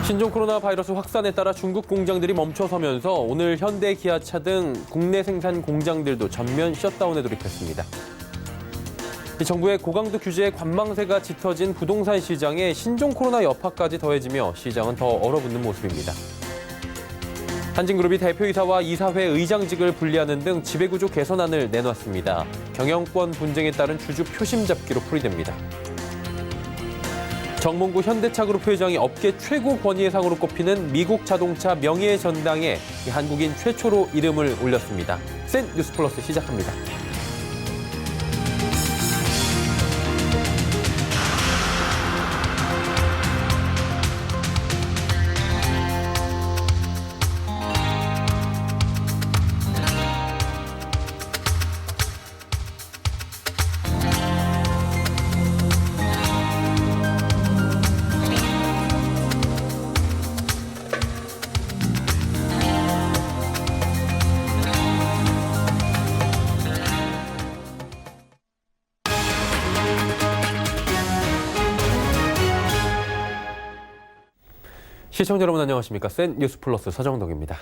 신종 코로나 바이러스 확산에 따라 중국 공장들이 멈춰서면서 오늘 현대, 기아차 등 국내 생산 공장들도 전면 셧다운에 돌입했습니다. 정부의 고강도 규제에 관망세가 짙어진 부동산 시장에 신종 코로나 여파까지 더해지며 시장은 더 얼어붙는 모습입니다. 한진그룹이 대표이사와 이사회 의장직을 분리하는 등 지배구조 개선안을 내놨습니다. 경영권 분쟁에 따른 주주 표심 잡기로 풀이됩니다. 정몽구 현대차그룹 회장이 업계 최고 권위의 상으로 꼽히는 미국 자동차 명예의 전당에 한국인 최초로 이름을 올렸습니다. 센 뉴스 플러스 시작합니다. 시청자 여러분 안녕하십니까? 센 뉴스 플러스 서정덕입니다.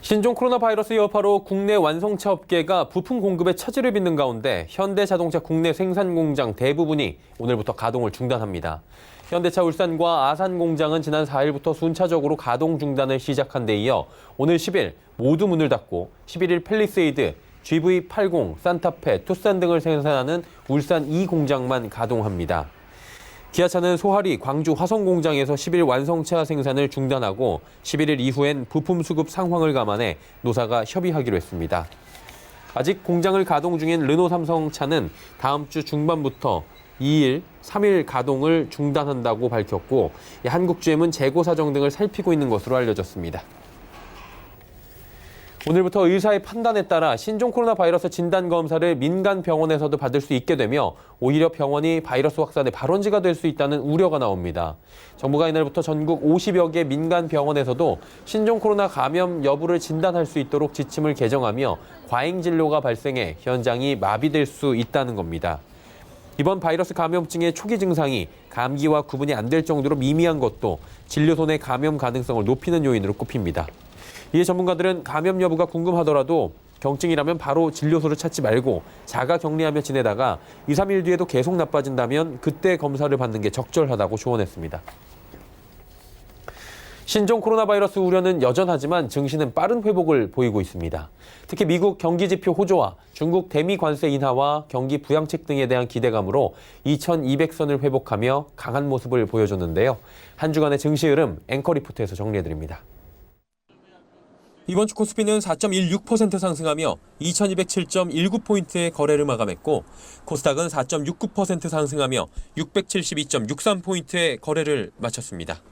신종 코로나 바이러스 여파로 국내 완성차 업계가 부품 공급에 차질을 빚는 가운데 현대자동차 국내 생산 공장 대부분이 오늘부터 가동을 중단합니다. 현대차 울산과 아산 공장은 지난 4일부터 순차적으로 가동 중단을 시작한 데 이어 오늘 10일 모두 문을 닫고 11일 팰리세이드, GV80, 산타페, 투싼 등을 생산하는 울산 2공장만 가동합니다. 기아차는 소하리, 광주 화성 공장에서 10일 완성차 생산을 중단하고 11일 이후엔 부품 수급 상황을 감안해 노사가 협의하기로 했습니다. 아직 공장을 가동 중인 르노 삼성차는 다음 주 중반부터 2일, 3일 가동을 중단한다고 밝혔고 한국GM은 재고 사정 등을 살피고 있는 것으로 알려졌습니다. 오늘부터 의사의 판단에 따라 신종 코로나 바이러스 진단 검사를 민간 병원에서도 받을 수 있게 되며 오히려 병원이 바이러스 확산의 발원지가 될 수 있다는 우려가 나옵니다. 정부가 이날부터 전국 50여 개 민간 병원에서도 신종 코로나 감염 여부를 진단할 수 있도록 지침을 개정하며 과잉 진료가 발생해 현장이 마비될 수 있다는 겁니다. 이번 바이러스 감염증의 초기 증상이 감기와 구분이 안 될 정도로 미미한 것도 진료소 내 감염 가능성을 높이는 요인으로 꼽힙니다. 이에 전문가들은 감염 여부가 궁금하더라도 경증이라면 바로 진료소를 찾지 말고 자가 격리하며 지내다가 2, 3일 뒤에도 계속 나빠진다면 그때 검사를 받는 게 적절하다고 조언했습니다. 신종 코로나 바이러스 우려는 여전하지만 증시는 빠른 회복을 보이고 있습니다. 특히 미국 경기지표 호조와 중국 대미 관세 인하와 경기 부양책 등에 대한 기대감으로 2200선을 회복하며 강한 모습을 보여줬는데요. 한 주간의 증시 흐름 앵커 리포트에서 정리해드립니다. 이번 주 코스피는 4.16% 상승하며 2207.19포인트의 거래를 마감했고 코스닥은 4.69% 상승하며 672.63포인트의 거래를 마쳤습니다.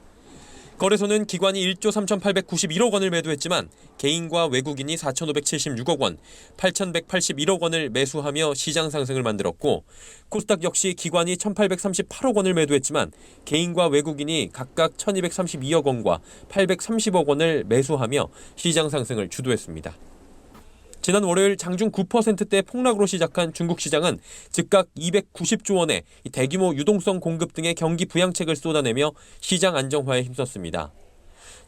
거래소는 기관이 1조 3,891억 원을 매도했지만 개인과 외국인이 4,576억 원, 8,181억 원을 매수하며 시장 상승을 만들었고 코스닥 역시 기관이 1,838억 원을 매도했지만 개인과 외국인이 각각 1,232억 원과 830억 원을 매수하며 시장 상승을 주도했습니다. 지난 월요일 장중 9%대 폭락으로 시작한 중국 시장은 즉각 290조 원의 대규모 유동성 공급 등의 경기 부양책을 쏟아내며 시장 안정화에 힘썼습니다.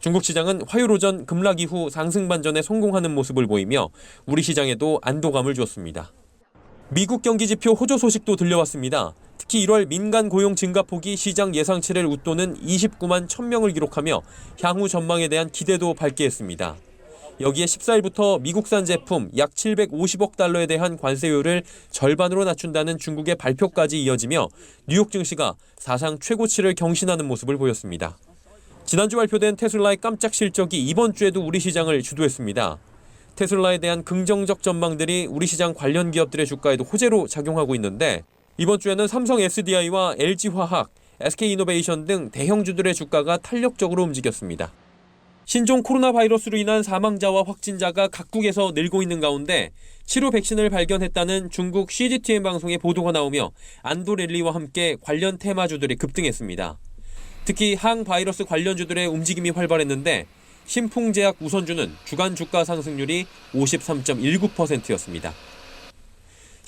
중국 시장은 화요일 오전 급락 이후 상승 반전에 성공하는 모습을 보이며 우리 시장에도 안도감을 주었습니다. 미국 경기지표 호조 소식도 들려왔습니다. 특히 1월 민간 고용 증가폭이 시장 예상치를 웃도는 29만 1000명을 기록하며 향후 전망에 대한 기대도 밝게 했습니다. 여기에 14일부터 미국산 제품 약 750억 달러에 대한 관세율을 절반으로 낮춘다는 중국의 발표까지 이어지며 뉴욕 증시가 사상 최고치를 경신하는 모습을 보였습니다. 지난주 발표된 테슬라의 깜짝 실적이 이번 주에도 우리 시장을 주도했습니다. 테슬라에 대한 긍정적 전망들이 우리 시장 관련 기업들의 주가에도 호재로 작용하고 있는데 이번 주에는 삼성 SDI와 LG화학, SK이노베이션 등 대형주들의 주가가 탄력적으로 움직였습니다. 신종 코로나 바이러스로 인한 사망자와 확진자가 각국에서 늘고 있는 가운데 치료 백신을 발견했다는 중국 CGTN 방송의 보도가 나오며 안도 랠리와 함께 관련 테마주들이 급등했습니다. 특히 항바이러스 관련주들의 움직임이 활발했는데 신풍제약 우선주는 주간 주가 상승률이 53.19%였습니다.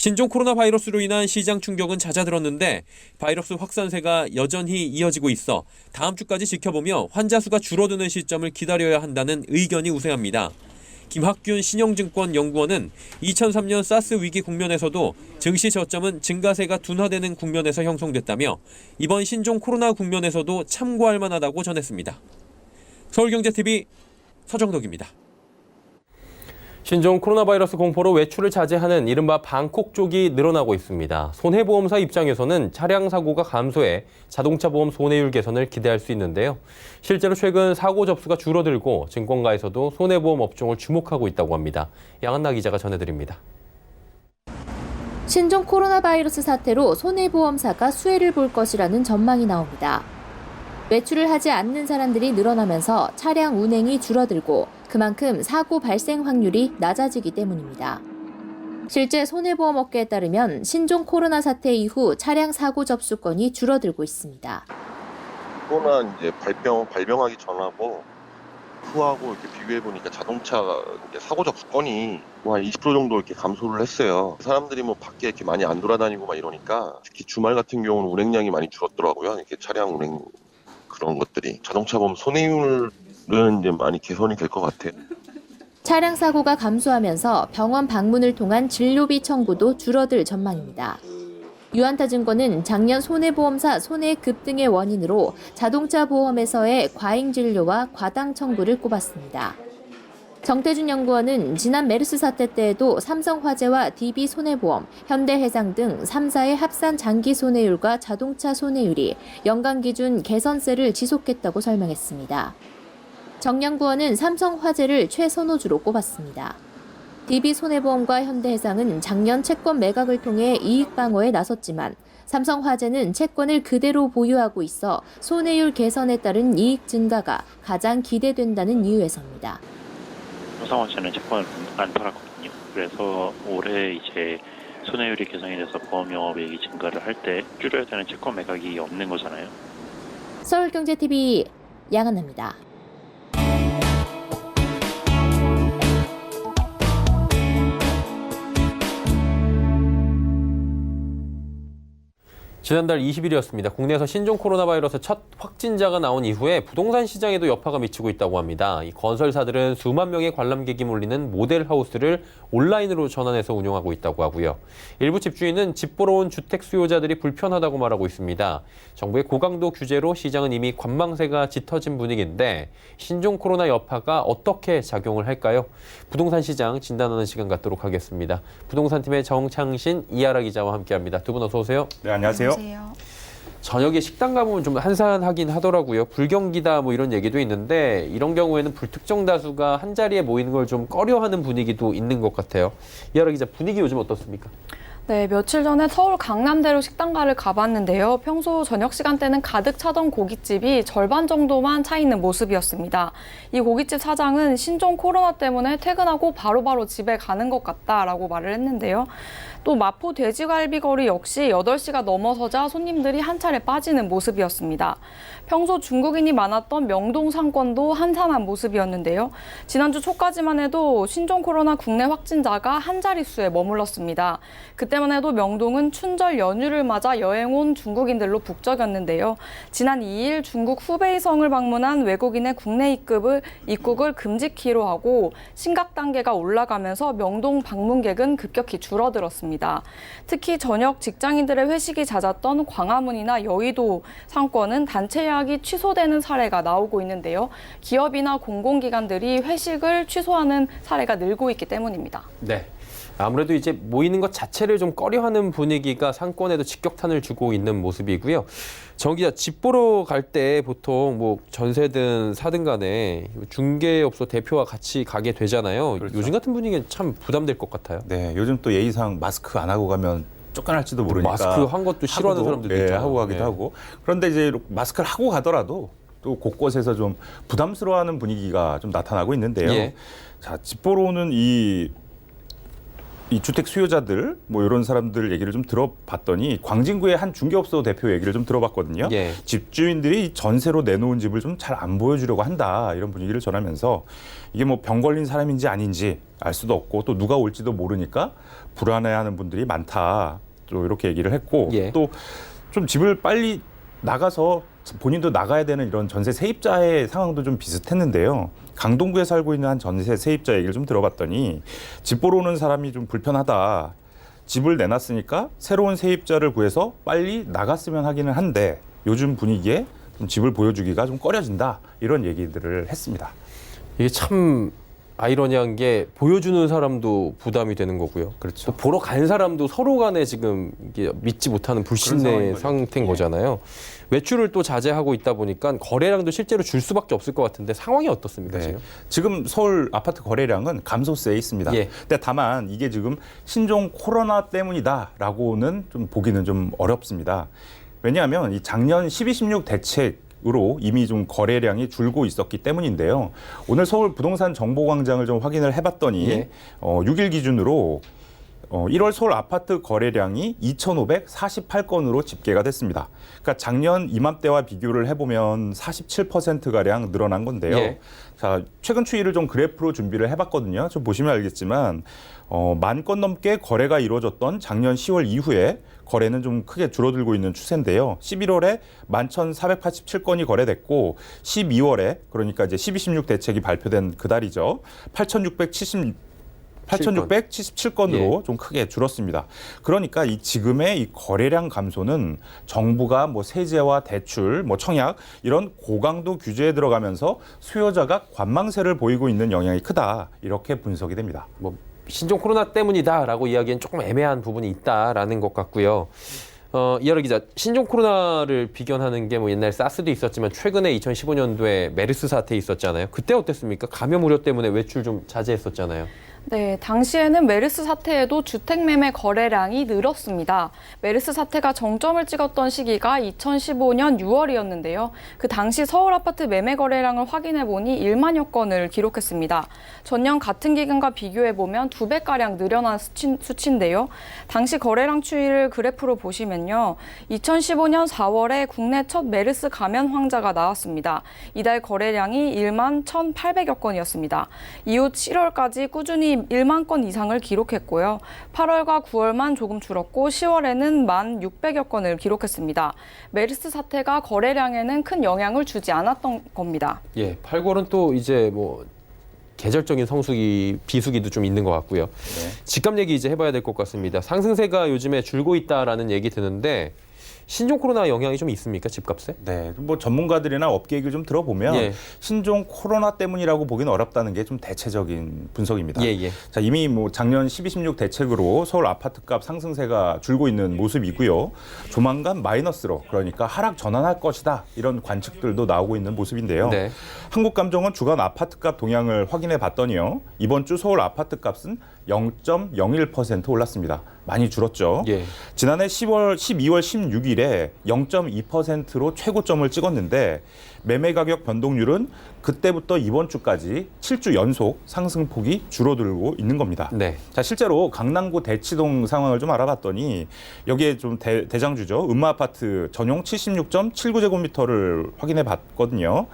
신종 코로나 바이러스로 인한 시장 충격은 잦아들었는데 바이러스 확산세가 여전히 이어지고 있어 다음 주까지 지켜보며 환자 수가 줄어드는 시점을 기다려야 한다는 의견이 우세합니다. 김학균 신영증권 연구원은 2003년 사스 위기 국면에서도 증시 저점은 증가세가 둔화되는 국면에서 형성됐다며 이번 신종 코로나 국면에서도 참고할 만하다고 전했습니다. 서울경제TV 서정덕입니다. 신종 코로나 바이러스 공포로 외출을 자제하는 이른바 방콕 쪽이 늘어나고 있습니다. 손해보험사 입장에서는 차량 사고가 감소해 자동차 보험 손해율 개선을 기대할 수 있는데요. 실제로 최근 사고 접수가 줄어들고 증권가에서도 손해보험 업종을 주목하고 있다고 합니다. 양한나 기자가 전해드립니다. 신종 코로나 바이러스 사태로 손해보험사가 수혜를 볼 것이라는 전망이 나옵니다. 외출을 하지 않는 사람들이 늘어나면서 차량 운행이 줄어들고 그만큼 사고 발생 확률이 낮아지기 때문입니다. 실제 손해보험 업계에 따르면 신종 코로나 사태 이후 차량 사고 접수 건이 줄어들고 있습니다. 코로나 이제 발병하기 전하고 후하고 이렇게 비교해 보니까 자동차 사고 접수 건이 뭐 한 20% 정도 이렇게 감소를 했어요. 사람들이 뭐 밖에 이렇게 많이 안 돌아다니고 막 이러니까 특히 주말 같은 경우는 운행량이 많이 줄었더라고요. 이렇게 차량 운행 그런 것들이 자동차 보험 손해율은 이제 많이 개선이 될 것 같아요. 차량 사고가 감소하면서 병원 방문을 통한 진료비 청구도 줄어들 전망입니다. 유한타증권은 작년 손해보험사 손해액 급등의 원인으로 자동차 보험에서의 과잉 진료와 과당 청구를 꼽았습니다. 정태준 연구원은 지난 메르스 사태 때에도 삼성화재와 DB손해보험, 현대해상 등 3사의 합산 장기 손해율과 자동차 손해율이 연간 기준 개선세를 지속했다고 설명했습니다. 정 연구원은 삼성화재를 최선호주로 꼽았습니다. DB손해보험과 현대해상은 작년 채권 매각을 통해 이익 방어에 나섰지만 삼성화재는 채권을 그대로 보유하고 있어 손해율 개선에 따른 이익 증가가 가장 기대된다는 이유에서입니다. 삼성화재는 채권을 안 팔았거든요. 그래서 올해 이제 손해율이 개선이 돼서 보험 영업이익이 증가를 할 때 줄여야 되는 채권 매각이 없는 거잖아요. 서울경제TV 양한나입니다. 지난달 20일이었습니다. 국내에서 신종 코로나 바이러스 첫 확진자가 나온 이후에 부동산 시장에도 여파가 미치고 있다고 합니다. 이 건설사들은 수만 명의 관람객이 몰리는 모델하우스를 온라인으로 전환해서 운영하고 있다고 하고요. 일부 집주인은 집 보러 온 주택 수요자들이 불편하다고 말하고 있습니다. 정부의 고강도 규제로 시장은 이미 관망세가 짙어진 분위기인데 신종 코로나 여파가 어떻게 작용을 할까요? 부동산 시장 진단하는 시간 갖도록 하겠습니다. 부동산팀의 정창신, 이하라 기자와 함께합니다. 두 분 어서 오세요. 네, 안녕하세요. 저녁에 식당 가보면 좀 한산하긴 하더라고요. 불경기다 뭐 이런 얘기도 있는데 이런 경우에는 불특정 다수가 한 자리에 모이는 걸 좀 꺼려하는 분위기도 있는 것 같아요. 이하라 기자, 분위기 요즘 어떻습니까? 네, 며칠 전에 서울 강남대로 식당가를 가봤는데요. 평소 저녁 시간대는 가득 차던 고깃집이 절반 정도만 차 있는 모습이었습니다. 이 고깃집 사장은 신종 코로나 때문에 퇴근하고 바로바로 집에 가는 것 같다라고 말을 했는데요. 또 마포 돼지갈비거리 역시 8시가 넘어서자 손님들이 한 차례 빠지는 모습이었습니다. 평소 중국인이 많았던 명동 상권도 한산한 모습이었는데요. 지난주 초까지만 해도 신종 코로나 국내 확진자가 한 자릿수에 머물렀습니다. 그때만 해도 명동은 춘절 연휴를 맞아 여행 온 중국인들로 북적였는데요. 지난 2일 중국 후베이성을 방문한 외국인의 국내 입국을 금지키로 하고 심각 단계가 올라가면서 명동 방문객은 급격히 줄어들었습니다. 특히 저녁 직장인들의 회식이 잦았던 광화문이나 여의도 상권은 단체 예약이 취소되는 사례가 나오고 있는데요. 기업이나 공공기관들이 회식을 취소하는 사례가 늘고 있기 때문입니다. 네. 아무래도 이제 모이는 것 자체를 좀 꺼려하는 분위기가 상권에도 직격탄을 주고 있는 모습이고요. 정 기자, 집 보러 갈 때 보통 뭐 전세든 사든 간에 중개업소 대표와 같이 가게 되잖아요. 그렇죠. 요즘 같은 분위기는 참 부담될 것 같아요. 네, 요즘 또 예의상 마스크 안 하고 가면 쫓겨날지도 모르니까 마스크 한 것도 싫어하는 사람들도 있잖아요. 하고 가기도 네. 하고. 그런데 이제 마스크를 하고 가더라도 또 곳곳에서 좀 부담스러워하는 분위기가 좀 나타나고 있는데요. 예. 자, 집 보러 오는 이 이 주택 수요자들 뭐 이런 사람들 얘기를 좀 들어봤더니 광진구의 한 중개업소 대표 얘기를 좀 들어봤거든요. 예. 집주인들이 전세로 내놓은 집을 좀 잘 안 보여주려고 한다 이런 분위기를 전하면서 이게 뭐 병 걸린 사람인지 아닌지 알 수도 없고 또 누가 올지도 모르니까 불안해하는 분들이 많다. 또 이렇게 얘기를 했고 예. 또 좀 집을 빨리 나가서 본인도 나가야 되는 이런 전세 세입자의 상황도 좀 비슷했는데요. 강동구에 살고 있는 한 전세 세입자 얘기를 좀 들어봤더니 집 보러 오는 사람이 좀 불편하다. 집을 내놨으니까 새로운 세입자를 구해서 빨리 나갔으면 하기는 한데 요즘 분위기에 좀 집을 보여주기가 좀 꺼려진다. 이런 얘기들을 했습니다. 이게 참 아이러니한 게 보여주는 사람도 부담이 되는 거고요. 그렇죠. 또 보러 간 사람도 서로 간에 지금 이게 믿지 못하는 불신의 상태인 거잖아요. 외출을 또 자제하고 있다 보니까 거래량도 실제로 줄 수밖에 없을 것 같은데 상황이 어떻습니까? 네. 지금? 지금 서울 아파트 거래량은 감소세에 있습니다. 예. 근데 다만 이게 지금 신종 코로나 때문이다라고는 좀 보기는 좀 어렵습니다. 왜냐하면 이 작년 12.16 대책으로 이미 좀 거래량이 줄고 있었기 때문인데요. 오늘 서울 부동산 정보광장을 좀 확인을 해봤더니 예. 6일 기준으로 1월 서울 아파트 거래량이 2,548건으로 집계가 됐습니다. 그러니까 작년 이맘때와 비교를 해보면 47%가량 늘어난 건데요. 예. 자, 최근 추이를 좀 그래프로 준비를 해봤거든요. 좀 보시면 알겠지만 10,000건 넘게 거래가 이루어졌던 작년 10월 이후에 거래는 좀 크게 줄어들고 있는 추세인데요. 11월에 11,487건이 거래됐고 12월에 그러니까 이제 12.16 대책이 발표된 그달이죠. 8,677건으로 예. 좀 크게 줄었습니다. 그러니까 이 지금의 이 거래량 감소는 정부가 뭐 세제와 대출, 뭐 청약 이런 고강도 규제에 들어가면서 수요자가 관망세를 보이고 있는 영향이 크다. 이렇게 분석이 됩니다. 뭐 신종 코로나 때문이다라고 이야기는 조금 애매한 부분이 있다라는 것 같고요. 이하로 기자, 신종 코로나를 비견하는 게 뭐 옛날 사스도 있었지만 최근에 2015년도에 메르스 사태 있었잖아요. 그때 어땠습니까? 감염 우려 때문에 외출 좀 자제했었잖아요. 네, 당시에는 메르스 사태에도 주택 매매 거래량이 늘었습니다. 메르스 사태가 정점을 찍었던 시기가 2015년 6월이었는데요. 그 당시 서울 아파트 매매 거래량을 확인해 보니 1만여 건을 기록했습니다. 전년 같은 기간과 비교해 보면 2배가량 늘어난 수치인데요. 당시 거래량 추이를 그래프로 보시면요. 2015년 4월에 국내 첫 메르스 감염 환자가 나왔습니다. 이달 거래량이 1만 1,800여 건이었습니다. 이후 7월까지 꾸준히 1만 건 이상을 기록했고요. 8월과 9월만 조금 줄었고 10월에는 1,600여 건을 기록했습니다. 메르스 사태가 거래량에는 큰 영향을 주지 않았던 겁니다. 예, 8, 9월은 또 이제 뭐 계절적인 비수기도 좀 있는 것 같고요. 네. 집값 얘기 이제 해봐야 될 것 같습니다. 상승세가 요즘에 줄고 있다라는 얘기 드는데 신종 코로나 영향이 좀 있습니까? 집값에? 네, 뭐 전문가들이나 업계 얘기를 좀 들어보면 예. 신종 코로나 때문이라고 보기는 어렵다는 게 좀 대체적인 분석입니다. 예. 자, 이미 뭐 작년 12.16 대책으로 서울 아파트값 상승세가 줄고 있는 모습이고요. 조만간 마이너스로 그러니까 하락 전환할 것이다 이런 관측들도 나오고 있는 모습인데요. 네. 한국감정원 주간 아파트값 동향을 확인해 봤더니요. 이번 주 서울 아파트값은 0.01% 올랐습니다. 많이 줄었죠. 예. 지난해 12월 16일에 0.2%로 최고점을 찍었는데 매매 가격 변동률은 그때부터 이번 주까지 7주 연속 상승폭이 줄어들고 있는 겁니다. 네. 자, 실제로 강남구 대치동 상황을 좀 알아봤더니 여기에 좀 대장주죠. 음마아파트 전용 76.79제곱미터를 확인해 봤거든요.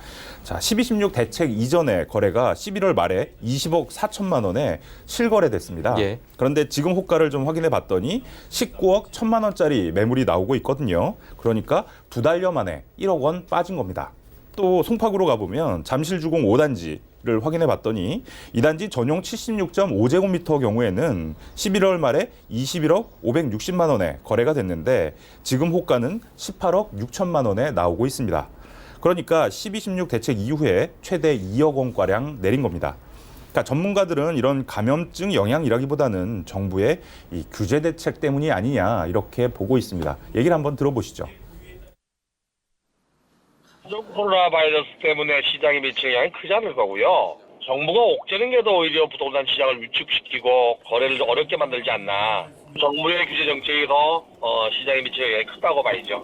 자, 12.16 대책 이전에 거래가 11월 말에 20억 4천만 원에 실거래됐습니다. 예. 그런데 지금 호가를 좀 확인해 봤더니 19억 1천만 원짜리 매물이 나오고 있거든요. 그러니까 2달여 만에 1억 원 빠진 겁니다. 또 송파구로 가보면 잠실주공 5단지를 확인해 봤더니 이 단지 전용 76.5제곱미터 경우에는 11월 말에 21억 560만 원에 거래가 됐는데 지금 호가는 18억 6천만 원에 나오고 있습니다. 그러니까 12.16 대책 이후에 최대 2억 원가량 내린 겁니다. 그러니까 전문가들은 이런 감염증 영향이라기보다는 정부의 이 규제 대책 때문이 아니냐 이렇게 보고 있습니다. 얘기를 한번 들어보시죠. 코로나 바이러스 때문에 시장에 미치는 영향이 크지 않을 거고요. 정부가 옥죄는 게 더 오히려 부동산 시장을 위축시키고 거래를 어렵게 만들지 않나. 정부의 규제 정책이 더 시장에 미치는 영향이 크다고 봐야죠.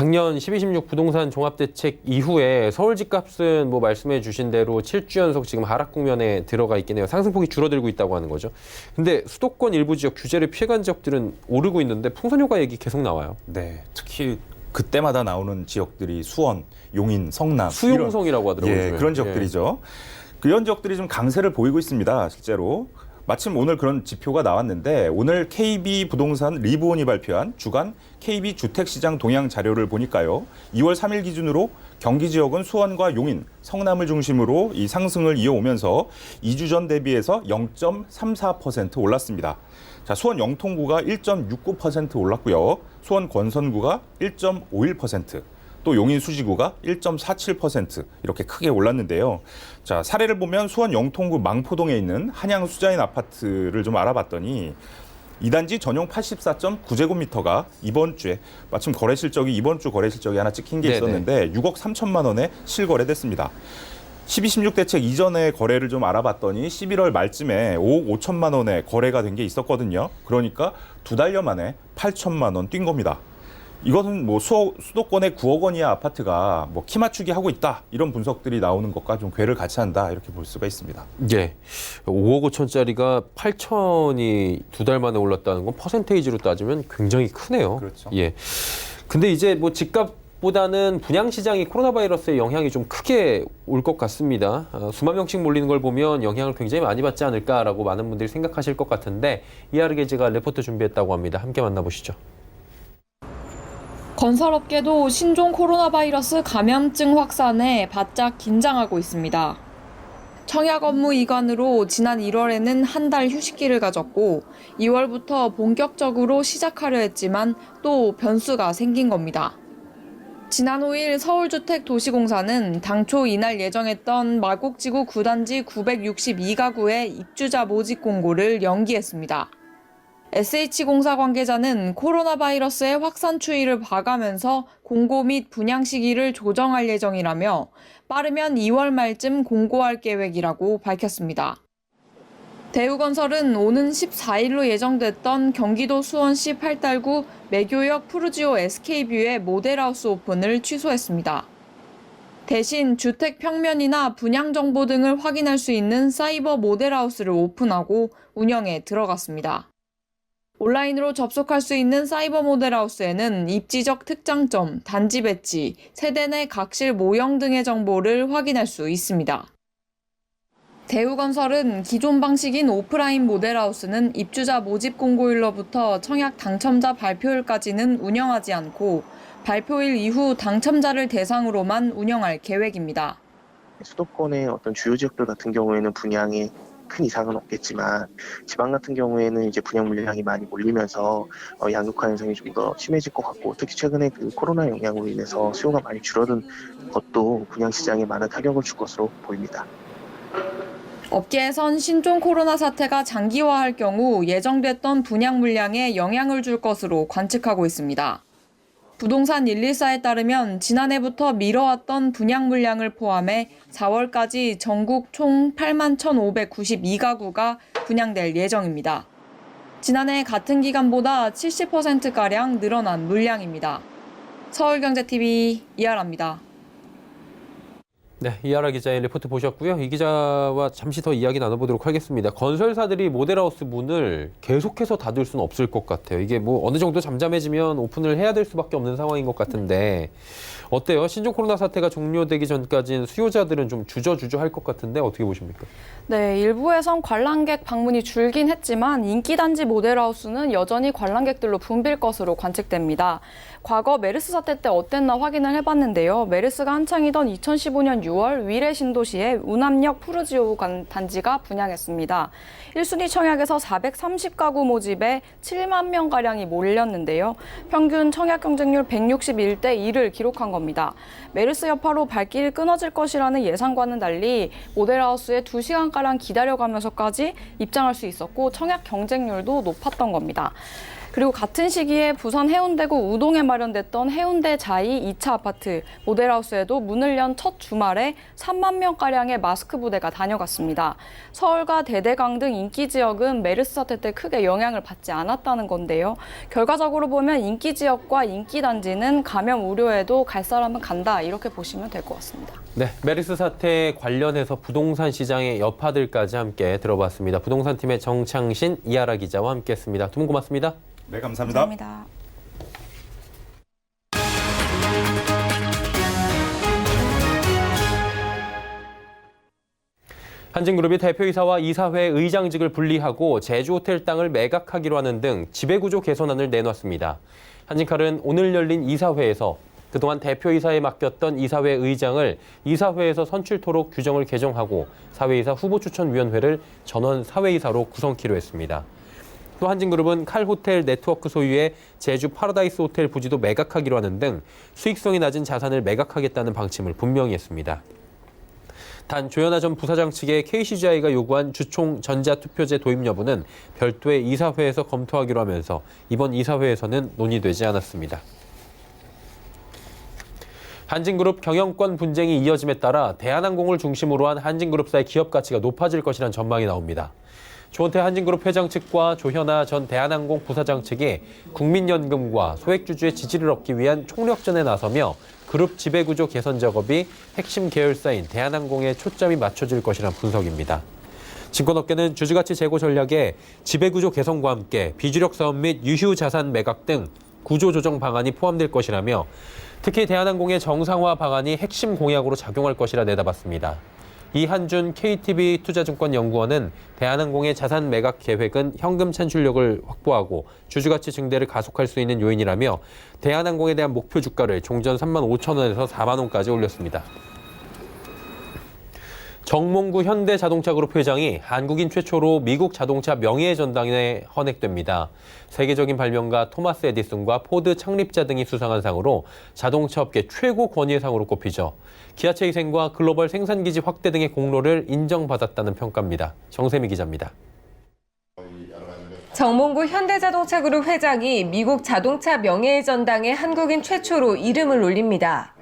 작년 12.16 부동산 종합대책 이후에 서울 집값은 뭐 말씀해 주신 대로 7주 연속 지금 하락 국면에 들어가 있긴 해요. 상승폭이 줄어들고 있다고 하는 거죠. 근데 수도권 일부 지역 규제를 피해간 지역들은 오르고 있는데 풍선 효과 얘기 계속 나와요. 네, 특히 그때마다 나오는 지역들이 수원, 용인, 성남, 수용성이라고 하더라고요. 예, 요즘에. 그런 지역들이죠. 그런 지역들이 좀 강세를 보이고 있습니다. 실제로. 마침 오늘 그런 지표가 나왔는데 오늘 KB 부동산 리브온이 발표한 주간 KB 주택시장 동향 자료를 보니까요. 2월 3일 기준으로 경기 지역은 수원과 용인, 성남을 중심으로 이 상승을 이어오면서 2주 전 대비해서 0.34% 올랐습니다. 자, 수원 영통구가 1.69% 올랐고요. 수원 권선구가 1.51%. 또 용인 수지구가 1.47% 이렇게 크게 올랐는데요. 자, 사례를 보면 수원 영통구 망포동에 있는 한양 수자인 아파트를 좀 알아봤더니 이 단지 전용 84.9제곱미터가 이번 주에 마침 거래 실적이 이번 주 거래 실적이 하나 찍힌 게 네네. 있었는데 6억 3천만 원에 실거래됐습니다. 12.16 대책 이전에 거래를 좀 알아봤더니 11월 말쯤에 5억 5천만 원에 거래가 된 게 있었거든요. 그러니까 2달여 만에 8천만 원 뛴 겁니다. 이것은 뭐 수도권의 9억 원이야 아파트가 뭐 키 맞추기 하고 있다 이런 분석들이 나오는 것과 좀 궤를 같이 한다 이렇게 볼 수가 있습니다. 예. 5억 5천짜리가 8천이 2달 만에 올랐다는 건 퍼센테이지로 따지면 굉장히 크네요. 그렇죠. 예. 근데 이제 뭐 집값보다는 분양 시장이 코로나 바이러스의 영향이 좀 크게 올 것 같습니다. 수만 명씩 몰리는 걸 보면 영향을 굉장히 많이 받지 않을까라고 많은 분들이 생각하실 것 같은데 이하르 게지가 레포트 준비했다고 합니다. 함께 만나보시죠. 건설업계도 신종 코로나 바이러스 감염증 확산에 바짝 긴장하고 있습니다. 청약 업무 이관으로 지난 1월에는 한 달 휴식기를 가졌고 2월부터 본격적으로 시작하려 했지만 또 변수가 생긴 겁니다. 지난 5일 서울주택도시공사는 당초 이날 예정했던 마곡지구 9단지 962가구의 입주자 모집 공고를 연기했습니다. SH공사 관계자는 코로나 바이러스의 확산 추이를 봐가면서 공고 및 분양 시기를 조정할 예정이라며 빠르면 2월 말쯤 공고할 계획이라고 밝혔습니다. 대우건설은 오는 14일로 예정됐던 경기도 수원시 8달구 매교역 푸르지오 SK뷰의 모델하우스 오픈을 취소했습니다. 대신 주택 평면이나 분양 정보 등을 확인할 수 있는 사이버 모델하우스를 오픈하고 운영에 들어갔습니다. 온라인으로 접속할 수 있는 사이버 모델하우스에는 입지적 특장점, 단지 배치, 세대 내 각실 모형 등의 정보를 확인할 수 있습니다. 대우건설은 기존 방식인 오프라인 모델하우스는 입주자 모집 공고일로부터 청약 당첨자 발표일까지는 운영하지 않고 발표일 이후 당첨자를 대상으로만 운영할 계획입니다. 수도권의 어떤 주요 지역들 같은 경우에는 분양에 큰 이상은 없겠지만 지방 같은 경우에는 이제 분양 물량이 많이 몰리면서 양극화 현상이 좀 더 심해질 것 같고 특히 최근에 그 코로나 영향으로 인해서 수요가 많이 줄어든 것도 분양 시장에 많은 타격을 줄 것으로 보입니다. 업계에선 신종 코로나 사태가 장기화할 경우 예정됐던 분양 물량에 영향을 줄 것으로 관측하고 있습니다. 부동산 114에 따르면 지난해부터 미뤄왔던 분양 물량을 포함해 4월까지 전국 총 81,592가구가 분양될 예정입니다. 지난해 같은 기간보다 70%가량 늘어난 물량입니다. 서울경제TV 이하라입니다. 네, 이하라 기자의 리포트 보셨고요. 이 기자와 잠시 더 이야기 나눠보도록 하겠습니다. 건설사들이 모델하우스 문을 계속해서 닫을 수는 없을 것 같아요. 이게 뭐 어느 정도 잠잠해지면 오픈을 해야 될 수밖에 없는 상황인 것 같은데 어때요? 신종 코로나 사태가 종료되기 전까지는 수요자들은 좀 주저할 것 같은데 어떻게 보십니까? 네, 일부에선 관람객 방문이 줄긴 했지만 인기단지 모델하우스는 여전히 관람객들로 붐빌 것으로 관측됩니다. 과거 메르스 사태 때 어땠나 확인을 해봤는데요. 메르스가 한창이던 2015년 6월 위례 신도시에 운암역 푸르지오 단지가 분양했습니다. 1순위 청약에서 430가구 모집에 7만 명가량이 몰렸는데요. 평균 청약 경쟁률 161대 1을 기록한 겁니다. 메르스 여파로 발길이 끊어질 것이라는 예상과는 달리 모델하우스에 2시간가량 기다려가면서까지 입장할 수 있었고 청약 경쟁률도 높았던 겁니다. 그리고 같은 시기에 부산 해운대구 우동에 마련됐던 해운대 자이 2차 아파트 모델하우스에도 문을 연 첫 주말에 3만 명가량의 마스크 부대가 다녀갔습니다. 서울과 대대강 등 인기 지역은 메르스 사태 때 크게 영향을 받지 않았다는 건데요. 결과적으로 보면 인기 지역과 인기 단지는 감염 우려에도 갈 사람은 간다, 이렇게 보시면 될 것 같습니다. 네, 메르스 사태 관련해서 부동산 시장의 여파들까지 함께 들어봤습니다. 부동산 팀의 정창신, 이하라 기자와 함께했습니다. 두 분 고맙습니다. 네, 감사합니다. 감사합니다. 한진그룹이 대표이사와 이사회 의장직을 분리하고 제주호텔 땅을 매각하기로 하는 등 지배구조 개선안을 내놨습니다. 한진칼은 오늘 열린 이사회에서 그동안 대표이사에 맡겼던 이사회 의장을 이사회에서 선출토록 규정을 개정하고 사회이사 후보추천위원회를 전원 사회이사로 구성키로 했습니다. 또 한진그룹은 칼호텔 네트워크 소유의 제주 파라다이스 호텔 부지도 매각하기로 하는 등 수익성이 낮은 자산을 매각하겠다는 방침을 분명히 했습니다. 단 조현아 전 부사장 측의 KCGI가 요구한 주총 전자투표제 도입 여부는 별도의 이사회에서 검토하기로 하면서 이번 이사회에서는 논의되지 않았습니다. 한진그룹 경영권 분쟁이 이어짐에 따라 대한항공을 중심으로 한 한진그룹사의 기업 가치가 높아질 것이라는 전망이 나옵니다. 조원태 한진그룹 회장 측과 조현아 전 대한항공 부사장 측이 국민연금과 소액주주의 지지를 얻기 위한 총력전에 나서며 그룹 지배구조 개선 작업이 핵심 계열사인 대한항공에 초점이 맞춰질 것이란 분석입니다. 증권업계는 주주가치 제고 전략에 지배구조 개선과 함께 비주력 사업 및 유휴 자산 매각 등 구조조정 방안이 포함될 것이라며 특히 대한항공의 정상화 방안이 핵심 공약으로 작용할 것이라 내다봤습니다. 이한준 KTB 투자증권연구원은 대한항공의 자산 매각 계획은 현금 찬출력을 확보하고 주주가치 증대를 가속할 수 있는 요인이라며 대한항공에 대한 목표 주가를 종전 3만 5천 원에서 4만 원까지 올렸습니다. 정몽구 현대자동차그룹 회장이 한국인 최초로 미국 자동차 명예의 전당에 헌액됩니다. 세계적인 발명가 토마스 에디슨과 포드 창립자 등이 수상한 상으로 자동차 업계 최고 권위의 상으로 꼽히죠. 기아차 희생과 글로벌 생산기지 확대 등의 공로를 인정받았다는 평가입니다. 정세미 기자입니다. 정몽구 현대자동차그룹 회장이 미국 자동차 명예의 전당에 한국인 최초로 이름을 올립니다.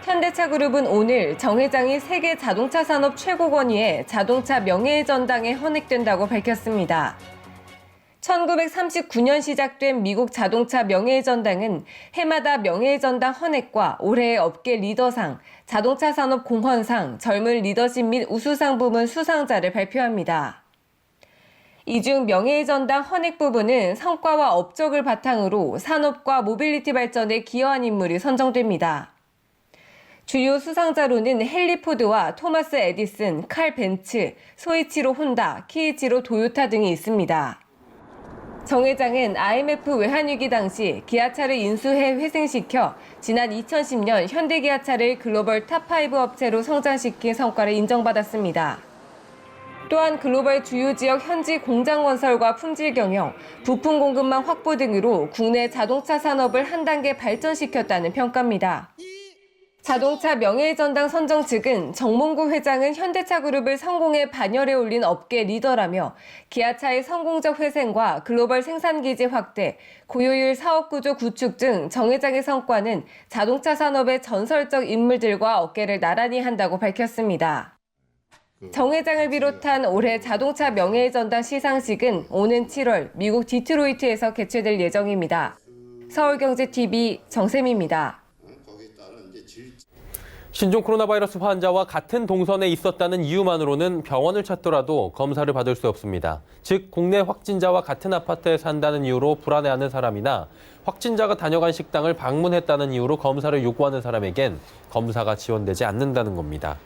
현대차그룹은 오늘 정 회장이 세계 자동차 산업 최고 권위의 자동차 명예의 전당에 헌액된다고 밝혔습니다. 1939년 시작된 미국 자동차 명예의 전당은 해마다 명예의 전당 헌액과 올해의 업계 리더상, 자동차 산업 공헌상, 젊은 리더십 및 우수상 부문 수상자를 발표합니다. 이 중 명예의 전당 헌액 부분은 성과와 업적을 바탕으로 산업과 모빌리티 발전에 기여한 인물이 선정됩니다. 주요 수상자로는 헨리 포드와 토마스 에디슨, 칼 벤츠, 소이치로 혼다, 키이치로 도요타 등이 있습니다. 정 회장은 IMF 외환위기 당시 기아차를 인수해 회생시켜 지난 2010년 현대기아차를 글로벌 탑5 업체로 성장시킨 성과를 인정받았습니다. 또한 글로벌 주요 지역 현지 공장 건설과 품질 경영, 부품 공급망 확보 등으로 국내 자동차 산업을 한 단계 발전시켰다는 평가입니다. 자동차 명예의 전당 선정 측은 정몽구 회장은 현대차그룹을 성공에 반열에 올린 업계 리더라며 기아차의 성공적 회생과 글로벌 생산기지 확대, 고효율 사업구조 구축 등 정 회장의 성과는 자동차 산업의 전설적 인물들과 어깨를 나란히 한다고 밝혔습니다. 정 회장을 비롯한 올해 자동차 명예의 전당 시상식은 오는 7월 미국 디트로이트에서 개최될 예정입니다. 서울경제TV 정세미입니다. 신종 코로나 바이러스 환자와 같은 동선에 있었다는 이유만으로는 병원을 찾더라도 검사를 받을 수 없습니다. 즉 국내 확진자와 같은 아파트에 산다는 이유로 불안해하는 사람이나 확진자가 다녀간 식당을 방문했다는 이유로 검사를 요구하는 사람에겐 검사가 지원되지 않는다는 겁니다.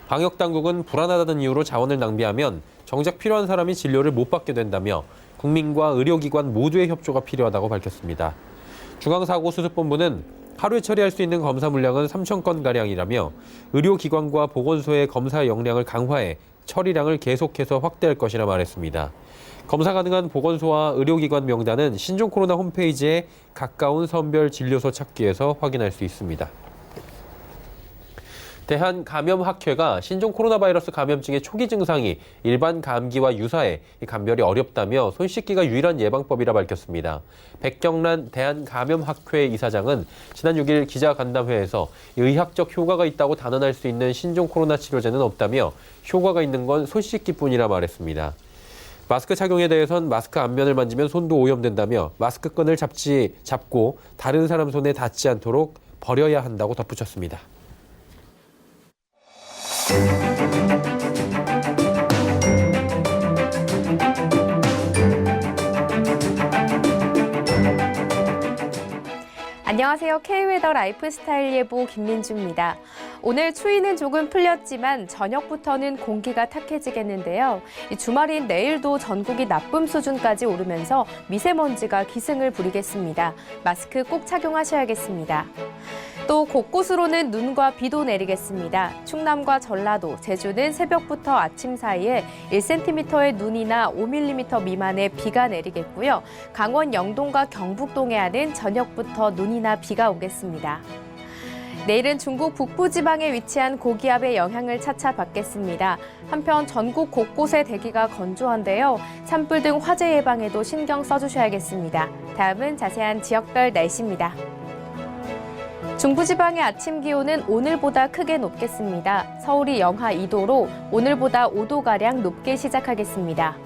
방역당국은 불안하다는 이유로 자원을 낭비하면 정작 필요한 사람이 진료를 못 받게 된다며 국민과 의료기관 모두의 협조가 필요하다고 밝혔습니다. 중앙사고수습본부는 하루에 처리할 수 있는 검사 물량은 3,000건가량이라며 의료기관과 보건소의 검사 역량을 강화해 처리량을 계속해서 확대할 것이라 말했습니다. 검사 가능한 보건소와 의료기관 명단은 신종 코로나 홈페이지에 가까운 선별 진료소 찾기에서 확인할 수 있습니다. 대한감염학회가 신종 코로나 바이러스 감염증의 초기 증상이 일반 감기와 유사해 감별이 어렵다며 손 씻기가 유일한 예방법이라 밝혔습니다. 백경란 대한감염학회 이사장은 지난 6일 기자간담회에서 의학적 효과가 있다고 단언할 수 있는 신종 코로나 치료제는 없다며 효과가 있는 건 손 씻기뿐이라 말했습니다. 마스크 착용에 대해선 마스크 앞면을 만지면 손도 오염된다며 마스크 끈을 잡고 다른 사람 손에 닿지 않도록 버려야 한다고 덧붙였습니다. 안녕하세요. K웨더 라이프스타일 예보 김민주입니다. 오늘 추위는 조금 풀렸지만 저녁부터는 공기가 탁해지겠는데요. 주말인 내일도 전국이 나쁨 수준까지 오르면서 미세먼지가 기승을 부리겠습니다. 마스크 꼭 착용하셔야겠습니다. 또 곳곳으로는 눈과 비도 내리겠습니다. 충남과 전라도, 제주는 새벽부터 아침 사이에 1cm의 눈이나 5mm 미만의 비가 내리겠고요. 강원 영동과 경북 동해안은 저녁부터 눈이나 비가 오겠습니다. 내일은 중국 북부지방에 위치한 고기압의 영향을 차차 받겠습니다. 한편 전국 곳곳에 대기가 건조한데요. 산불 등 화재 예방에도 신경 써주셔야겠습니다. 다음은 자세한 지역별 날씨입니다. 중부지방의 아침 기온은 오늘보다 크게 높겠습니다. 서울이 영하 2도로 오늘보다 5도가량 높게 시작하겠습니다.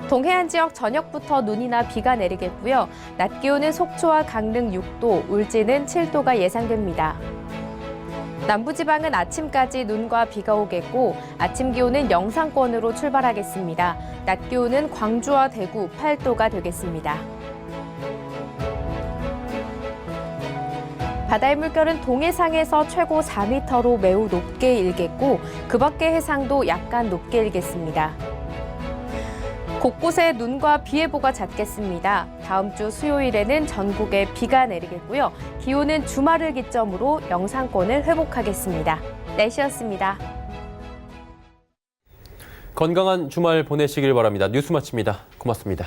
동해안 지역 저녁부터 눈이나 비가 내리겠고요. 낮 기온은 속초와 강릉 6도, 울진은 7도가 예상됩니다. 남부지방은 아침까지 눈과 비가 오겠고 아침 기온은 영상권으로 출발하겠습니다. 낮 기온은 광주와 대구 8도가 되겠습니다. 바다의 물결은 동해상에서 최고 4m로 매우 높게 일겠고 그 밖의 해상도 약간 높게 일겠습니다. 곳곳에 눈과 비 예보가 잦겠습니다. 다음 주 수요일에는 전국에 비가 내리겠고요. 기온은 주말을 기점으로 영상권을 회복하겠습니다. 날씨였습니다. 건강한 주말 보내시길 바랍니다. 뉴스 마칩니다. 고맙습니다.